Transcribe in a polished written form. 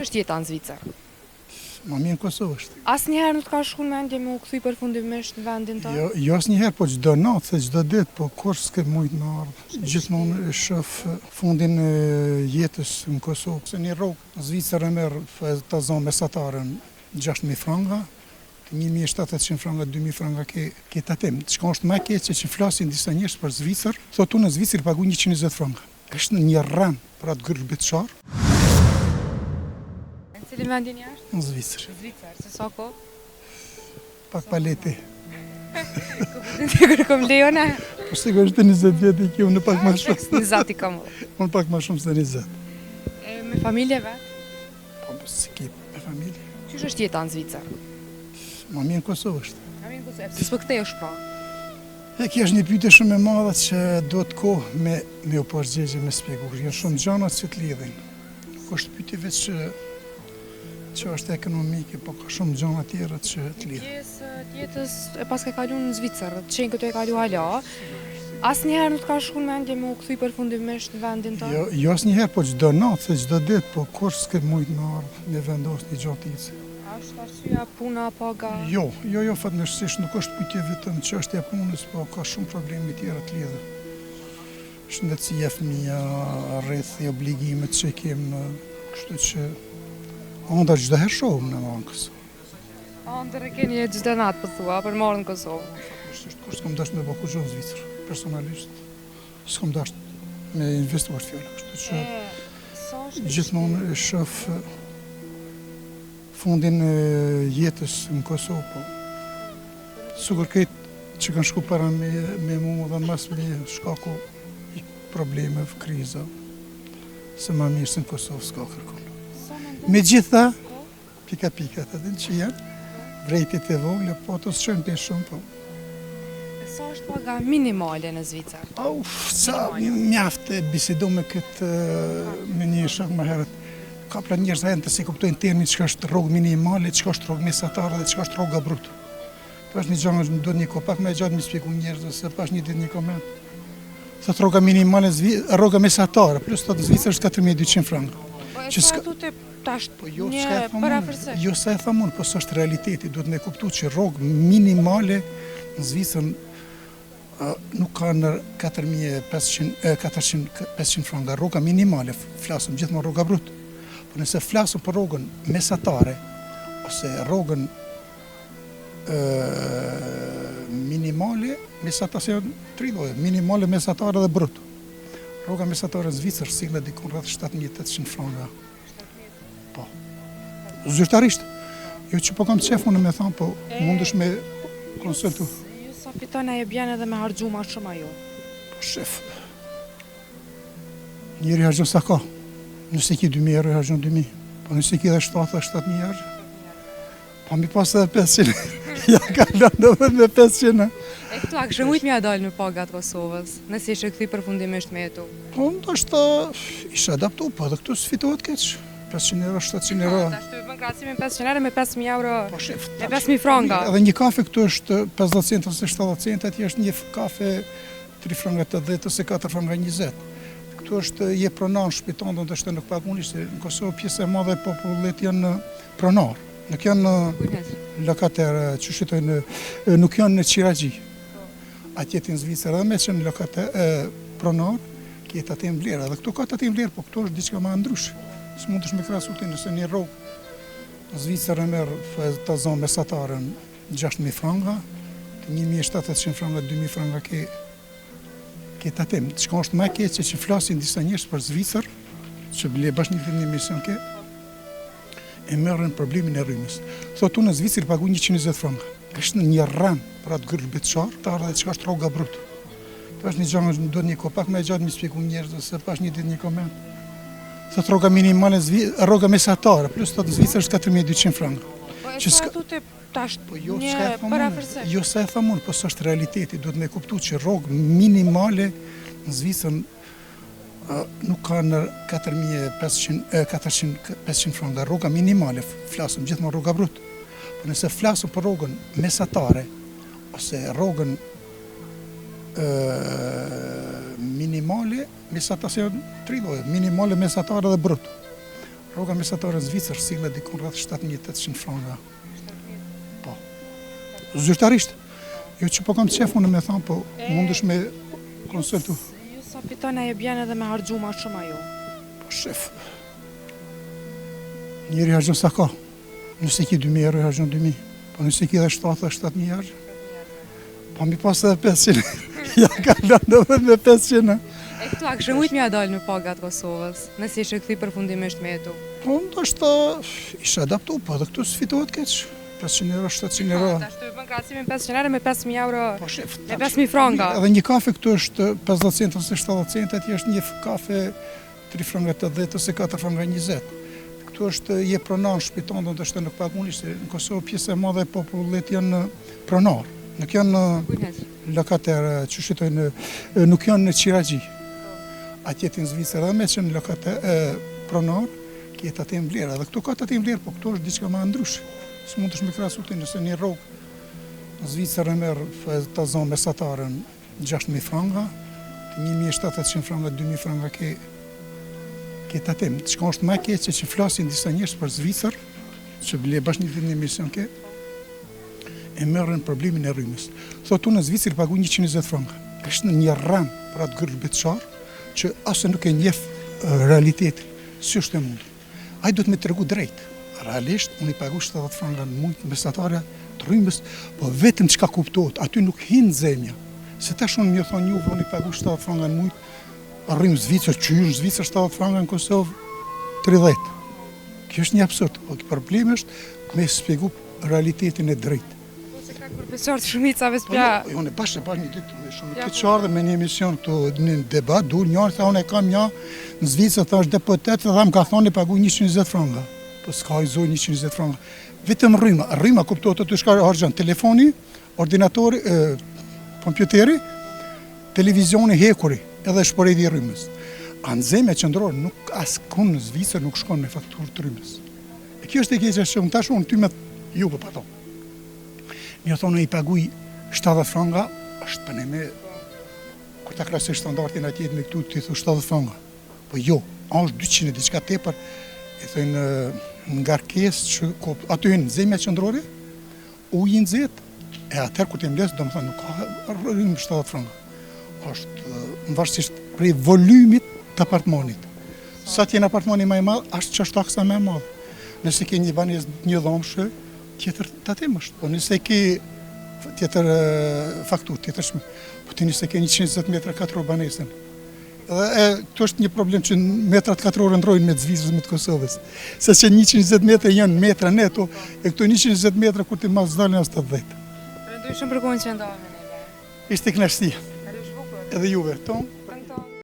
është jeta në Zvicër? Ma mirë në Kosovë është. Asnjëherë nuk të ka shkuar mendje me u kthy përfundimisht në vendin tënd? Jo asnjëherë, po çdo natë, se çdo ditë, po kur s'ke mujt me ardhur. Gjithmonë e shoh fundin e jetës në Kosovë. Se një rrugë në Zvicër e merr ta zonë mesatare 6.000 franga, 1.700 franga, 2.000 franga ke tatim. Çka është më keq që flasin disa njerëz për Zvicër, thotë unë në Zvicër paguaj 120 franga. Është një rran për atë gërbetçar. Në cilin vendin jashtë? Në Zvicër. Zvicër, se sa kohë? Pak paleti. Ti kërkom lejon e? Po sigurisht 20 vjet i kjo, unë pak më shumë. 20 i kam. Unë pak më shumë se 20. Me familje vet? Po si ke me familje? Çish është jeta në Zvicër? Ma mirë në Kosovë është. Ma mirë në Kosovë. Pse s'po kthehesh pra? Kjo është një pyetje shumë e madhe që duhet kohë me u përgjigje me shpjegoj. Janë shumë gjëra që të lidhin. Nuk është pyetje vetë që është ekonomike, po ka shumë gjëra tjera që të lidhin. Pjesë tjetës e pas ka kaluar në Zvicër, të qenë këtu e kalu hala. Asnjëherë nuk të ka shkuar mendje me u kthy përfundimisht në vendin tënd? Jo asnjëherë, po çdo natë, se çdo ditë, po kur s'ke mujt me ardhur me vendos një gjatë. A është arsyeja puna paga? Jo, fatmirësisht nuk është pyetje vetëm çështja e punës, po ka shumë probleme tjera të lidhur. Shëndetësia e fëmija, rreth i obligimet që kemë, kështu që ëndër çdo herë shohim në bankës. Ëndër e keni çdo natë po thua për marrën në Kosovë. Fatmirësisht kur s'kam dashur me bëj kurrë në Zvicër, personalisht s'kam dashur me investuar fjalë, kështu që gjithmonë e shoh fundin e jetës në Kosovë, po. Sigur këtë që kanë shku para me mu dhe mas me shkaku i probleme, kriza, se ma mirë se në Kosovë s'ka kërkon. Me gjitha, pika të din që janë, vrejtit e vogle, po të s'qenë për shumë, po. Sa është paga minimale në Zvicër? Sa mjaftë bisedo me këtë me një shak më herët. Ka pra njerëz të si kuptojnë termin çka është rrogë minimale, çka është rrogë mesatare dhe çka është rroga brutë. Po është një gjë që duhet një kohë pak më gjatë më shpjegoj njerëzve se pas një ditë një koment. Thotë rroga minimale, rroga mesatare, plus thotë Zvicër është 4.200 franga. Që s'ka thotë tash një parafërsisht. Jo sa e thamun, po s'është realiteti, duhet me kuptuar që rrogë minimale në Zvicër nuk ka në 4.500 franga. Rroga minimale, flasëm gjithmonë rroga brutë. Po nëse flasëm për rrogën mesatare, ose rrogën minimale, mesatare se janë 3 lloje, minimale, mesatare dhe brutë. Rroga mesatare në Zvicër sillet diku rreth 7.800 franga. Po. Zyrtarisht. Jo që po kam qef unë me thonë, po mundesh me konsultu. Ju sa fiton ajo bjen edhe me harxhu ma shumë ajo? Po shef. Njëri harxhon sa ka. Nëse ki 2.000 euro, harxhon 2.000. Po nëse ki dhe 7.000 euro, po mi pas edhe 500. Ja ka lënë edhe me 500. E këtu a kështë mujtë mja dalë me pagat Kosovës, nëse ishe këthi përfundimisht me jetu? Po ndoshta ishe adaptu, po edhe këtu s'fitohet keq. 500 euro, 700 euro. Ta shtu më krahasimi me 500 euro me 5.000 euro, Po shef, me 5.000 franga. Edhe një kafe këtu është 50 cent ose 70 cent, atje është një kafe 3 franga 80 ose 4 franga 20. Këtu është je pronar shpiton, do të nuk paguani se në Kosovë pjesë e madhe e popullit janë pronar. Nuk janë lokater që shitojnë, nuk janë në Qiragji. Atje në Zvicër edhe me që në lokater pronar, kjetë atë e vlerë. Edhe këtu ka atë e vlerë, po këtu është diçka më ndryshe. Së mund është me krasutin nëse një rrogë në Zvicër e merë të zonë mesatare 6.000 franga, 1.700 franga, 2.000 franga ke tatim. Çka është më keq që flasin disa njerëz për Zvicër, që bile bash një mision ke, e merren problemin e rrymës. Thotë unë në Zvicër paguaj 120 franga. Është një rran për atë gërbetçar, të ardhe çka është rroga brutë. Po është një gjë që duhet një kohë pak më gjatë më shpjegoj njerëzve se pas një ditë një koment. Thotë rroga minimale, rroga mesatare, plus thotë Zvicër është 4.200 franga. Që s'ka thotë tash një parafërsisht. Jo sa e thamun, po s'është realiteti, duhet me kuptuar që rrogë minimale në Zvicër nuk ka në 4.500 franga. Rroga minimale, flasëm gjithmonë rroga brutë. Po nëse flasëm për rrogën mesatare, ose rrogën minimale, mesatare se janë 3 lloje, minimale, mesatare dhe brutë. Rroga mesatare në Zvicër sillet diku rreth 7.800 franga. Po. Zyrtarisht. Jo që po kam qef unë me thonë, po mundesh me konsultu. Ju sa fiton e bjen edhe me harxhu ma shumë ajo. Po shef. Njëri harxhon sa ka. Nëse ki 2.000 euro, harxhon 2.000. Po nëse ki dhe 7.000 harxhon. Po mi pas edhe 500. Ja ka lënë edhe me 500. E këtu a kështë mujtë mja dalë në pagat Kosovës, nësi ishe këthi përfundimisht me jetu? Po ndoshta ishe adaptu, po edhe këtu sfitohet keq. 500 euro, 700 euro. Ta shtu bën krahasimin 500 euro me 5.000 euro, Po shef, me 5.000 franga. Edhe një kafe këtu është 50 cent ose 70 cent, atje është një kafe 3 franga 80 ose 4 franga 20. Këtu është je pronar shpiton, do të nuk paguani se në Kosovë pjesë e madhe e popullit janë pronar. Nuk janë lokater, që shtojnë, nuk janë në Qiraxhi. Atje në Zvicër edhe me që në lokater pronar, kjetë atë e vlerë. Edhe këtu ka atë e vlerë, po këtu është diçka më ndryshe. Së mund të shme krasu të nëse një rrugë në Zvicër e merë të zonë mesatare në 6.000 franga, 1.700 franga, 2.000 franga ke të atim. Qëka është me keqe që flasin disa njërës për Zvicër, që bile bashkë një ditë një emision ke, e merën problemin e rrymës. Thotu në Zvicër pagu 120 franga. Është një rran për atë gërë beqarë, që asë nuk e njef realitetin, si është e mundur. Ai do të me të regu drejtë. Realisht, unë i pagu 70 franga në mujtë mesatare të rrymës, po vetëm çka kuptohet, aty nuk hinë zemja. Se tash unë më thonë unë i pagu 70 franga në mujtë rrymë Zvicër, që është Zvicër 70 franga në Kosovë 30. Kjo është një absurd, po problemi është me spjegu realitetin e drejtë. Po se ka profesor të shumicave s'pja... Unë e bashkë një ditë me shumë këtë qarë me një emision këtu në debat, njërë tha unë e kam një në Zvicër, tha është deputet, dhe më ka thonë i pagu 120 franga. Po s'ka i zoj 120 franga. Vetëm rryma kuptohet të shka harxhon telefoni, ordinatori, kompjuteri, televizioni hekuri, edhe shporedi i rrymës. Anëzemja qendrore nuk askund në Zvicër nuk shkon me fakturë të rrymës. E kjo është e keqja që unë tash unë ty me ju po pato. Më thonë i paguaj 70 franga, është për ne me kur ta krahasosh standardin atje me këtu ti thu 70 franga. Po jo, është 200 diçka tepër. E thënë ngarkesë që aty në zemja qendrore, ujë nxehtë, e atëherë kur ti mbledh, domethënë nuk ka rrymë 70 franga. Është varësisht prej volumit të apartmanit. Sa t'jen apartmani më i madh, është që është taksa më e madhe. Nëse ke një banesë një dhomshë, tjetër tatim është. Po nëse ke tjetër fakturë, tjetër shmë. Po ti nëse ke 120 metra katror banesën. Edhe këtu është një problem që metrat katror ndrojnë me Zvicrës me të Kosovës. Se që 120 metra janë metra neto, e këto 120 metra kur ti mas dalin as 80. Përëndoj shumë për kohën që ndove me neve. Ishte kënaqësi. Kaloj shbukur. Edhe juve, tonë.